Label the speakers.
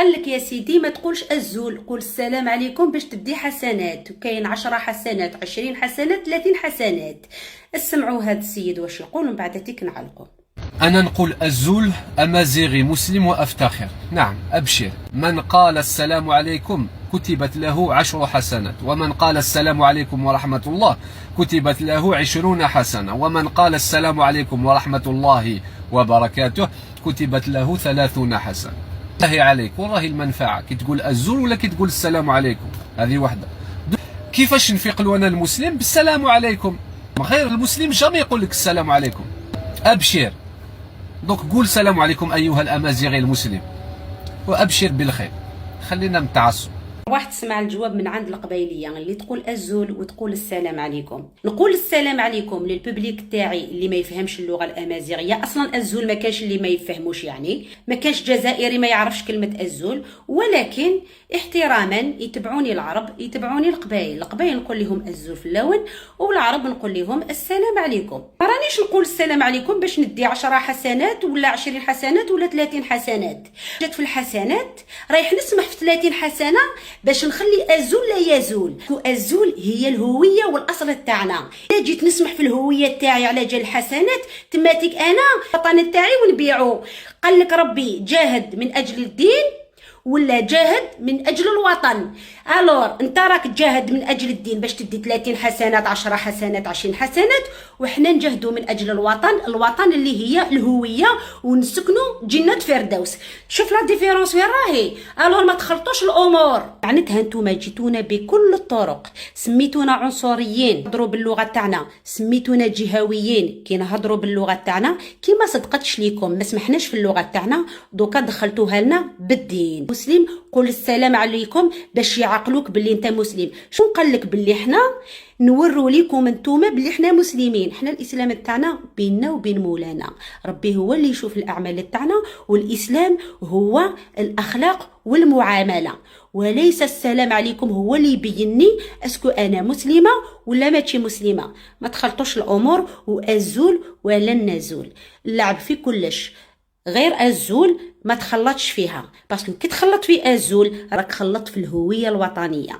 Speaker 1: قال لك يا سيدي ما تقولش الزول، قول السلام عليكم باش تدي حسنات، وكاين 10 حسنات 20 حسنات 30 حسنات. اسمعوا هذا السيد واش يقول ومن بعد تيك نعلقوا.
Speaker 2: أنا نقول الزول أمازيغي مسلم وأفتخر. نعم أبشر، من قال السلام عليكم كتبت له 10 حسنات، ومن قال السلام عليكم ورحمة الله كتبت له 20 حسنة، ومن قال السلام عليكم ورحمة الله وبركاته كتبت له 30 حسنة. الله عليك والله المنفعة كي تقول الزول ولا كي تقول السلام عليكم، هذه وحدة. كيفاش نفيقلو أنا المسلم بالسلام عليكم؟ غير المسلم جامي يقول لك السلام عليكم. أبشر، دونك قول السلام عليكم أيها الأمازيغي المسلم وأبشر بالخير، خلينا نتعصب.
Speaker 1: واحد تسمع الجواب من عند القبايليه اللي تقول الزول وتقول السلام عليكم. نقول السلام عليكم للببليك تاعي اللي ما يفهمش اللغه الامازيغيه. اصلا الزول ما كاش اللي ما يفهموش، يعني ما كاش جزائري ما يعرفش كلمه الزول، ولكن احتراما يتبعوني العرب يتبعوني القبايل نقول لهم الزول في اللون، والعرب نقول لهم السلام عليكم. ما رانيش نقول السلام عليكم باش ندي 10 حسنات ولا 20 حسنات ولا 30 حسنات. جات في الحسنات رايح نسمح في 30 حسنه باش نخلي الزول لا يزول. الزول هي الهويه والاصل تاعنا. اذا جيت نسمح في الهويه تاعي على جال الحسنات تماتيك انا الوطن تاعي ونبيعو. قال لك ربي جاهد من اجل الدين ولا جاهد من اجل الوطن. الور انت راك تجاهد من اجل الدين باش تدي 30 حسنات 10 حسنات 20 حسنات، وحنا نجاهدوا من اجل الوطن اللي هي الهويه ونسكنوا جنة فردوس. شوف لا ديفيرونس وين راهي. الور ما تخلطوش الامور. معناتها نتوما جيتونا بكل الطرق، سميتونا عنصريين نهضروا باللغه تاعنا، سميتونا جهويين كي نهضروا باللغه تاعنا، كي ما صدقتش ليكم ما سمحناش في اللغه تاعنا، دوكا دخلتوها لنا بالدين. مسلم قول السلام عليكم باش يعقلوك باللي انت مسلم. شو قال لك باللي احنا نوروا لكم انتوما باللي احنا مسلمين. احنا الاسلام تاعنا بيننا وبين مولانا، ربي هو اللي يشوف الاعمال تاعنا، والاسلام هو الاخلاق والمعامله، وليس السلام عليكم هو اللي يبينني اسكو انا مسلمه ولا ماشي مسلمه. ما تخلطوش الامور، والزول ولا النزول اللعب في كلش، غير الزول ما تخلطش فيها، باسكو كي تخلط في الزول راك خلطت في الهويه الوطنيه.